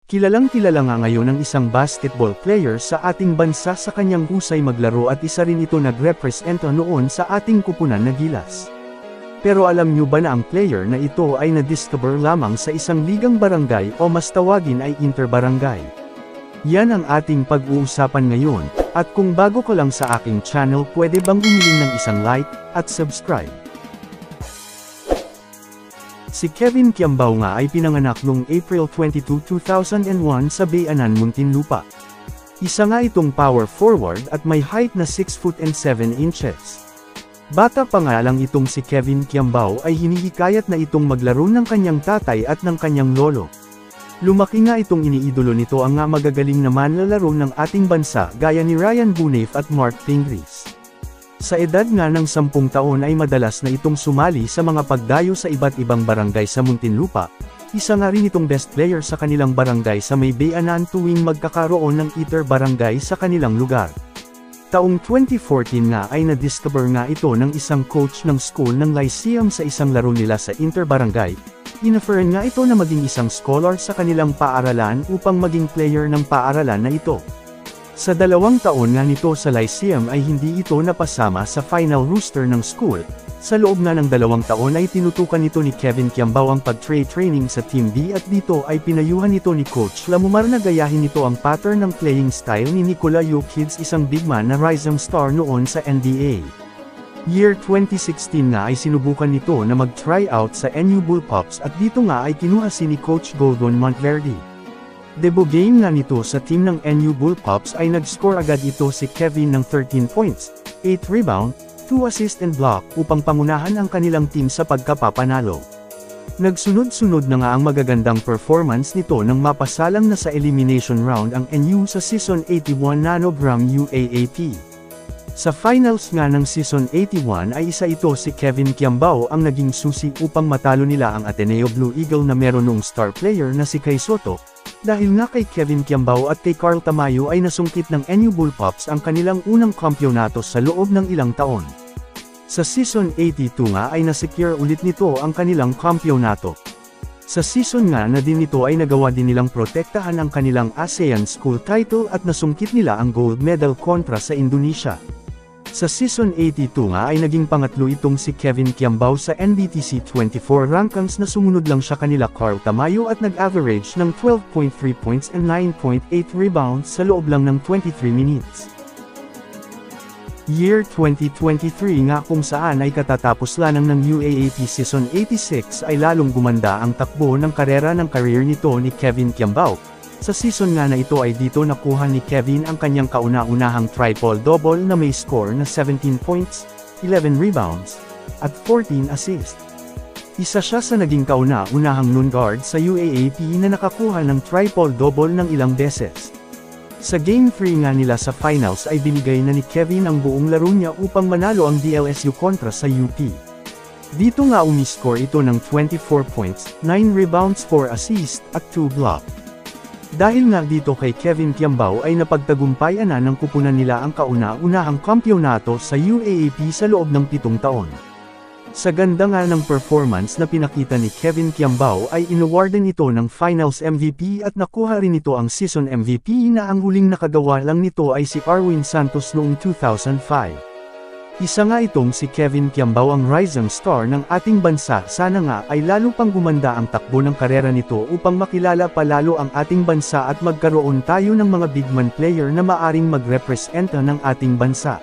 Kilalang-kilala nga ngayon ang isang basketball player sa ating bansa sa kanyang husay maglaro at isa rin ito nagrepresenta noon sa ating kupunan na Gilas. Pero alam nyo ba na ang player na ito ay na-discover lamang sa isang ligang barangay o mas tawagin ay interbarangay? Yan ang ating pag-uusapan ngayon, at kung bago ka lang sa aking channel pwede bang humiling ng isang like at subscribe. Si Kevin Kiambao nga ay pinanganak noong April 22, 2001 sa Bayanan, Muntinlupa. Isa nga itong power forward at may height na 6 foot and 7 inches. Bata pa nga lang itong si Kevin Kiambao ay hinihikayat na itong maglaro ng kanyang tatay at ng kanyang lolo. Lumaki nga itong iniidolo nito ang nga magagaling na manlalaro ng ating bansa gaya ni Ryan Bunef at Mark Pingris. Sa edad nga ng 10 taon ay madalas na itong sumali sa mga pagdayo sa iba't ibang barangay sa Muntinlupa. Isa nga rin itong best player sa kanilang barangay sa may Bayanan tuwing magkakaroon ng inter-barangay sa kanilang lugar. Taong 2014 nga ay na-discover nga ito ng isang coach ng school ng Lyceum sa isang laro nila sa inter-barangay. Inofferan nga ito na maging isang scholar sa kanilang paaralan upang maging player ng paaralan na ito. Sa 2 taon nga nito sa Lyceum ay hindi ito napasama sa final roster ng school. Sa loob nga ng 2 taon ay tinutukan nito ni Kevin Kiambao ang pag-training sa Team B at dito ay pinayuhan nito ni Coach Lamumar na gayahin nito ang pattern ng playing style ni Nikola Jokic, isang big man na rising star noon sa NBA. Year 2016 nga ay sinubukan nito na mag-try out sa NU Bullpups at dito nga ay kinuha si ni Coach Gordon Monteverde. Debut game nga nito sa team ng NU Bullpups ay nag-score agad ito si Kevin ng 13 points, 8 rebound, 2 assist and block upang pangunahan ang kanilang team sa pagkapapanalo. Nagsunod-sunod na nga ang magagandang performance nito nang mapasalang na sa elimination round ang NU sa Season 81 Nanogram UAAP. Sa finals nga ng Season 81 ay isa ito si Kevin Kiambao ang naging susi upang matalo nila ang Ateneo Blue Eagle na meron noong star player na si Kai Soto. Dahil nga kay Kevin Kiambao at kay Carl Tamayo ay nasungkit ng NU Bullpups ang kanilang unang kampyonato sa loob ng ilang taon. Sa Season 82 nga ay nasecure ulit nito ang kanilang kampyonato. Sa season nga na din ito ay nagawa din nilang protektahan ang kanilang ASEAN School title at nasungkit nila ang gold medal kontra sa Indonesia. Sa Season 82 nga ay naging pangatlo itong si Kevin Kiambao sa NBTC 24 rankings na sumunod lang siya kanila Carl Tamayo at nag-average ng 12.3 points and 9.8 rebounds sa loob lang ng 23 minutes. Year 2023 nga kung saan ay katatapos lamang ng UAAP Season 86 ay lalong gumanda ang takbo ng karera ng career nito ni Kevin Kiambao. Sa season nga na ito ay dito nakuha ni Kevin ang kanyang kauna-unahang triple-double na may score na 17 points, 11 rebounds, at 14 assists. Isa siya sa naging kauna-unahang noon guard sa UAAP na nakakuha ng triple-double ng ilang beses. Sa Game 3 nga nila sa finals ay binigay na ni Kevin ang buong laro niya upang manalo ang DLSU kontra sa UP. Dito nga umiscore ito ng 24 points, 9 rebounds, 4 assists, at 2 blocks. Dahil nga dito kay Kevin Kiambao ay napagtagumpayan na ng kupunan nila ang kauna-unahang kampyonato sa UAAP sa loob ng 7 taon. Sa ganda nga ng performance na pinakita ni Kevin Kiambao ay inawardan ito ng Finals MVP at nakuha rin ito ang Season MVP na ang huling nakagawa lang nito ay si Arwin Santos noong 2005. Isa nga itong si Kevin Kiambao ang rising star ng ating bansa. Sana nga ay lalo pang gumanda ang takbo ng karera nito upang makilala pa lalo ang ating bansa at magkaroon tayo ng mga big man player na maaring magrepresenta ng ating bansa.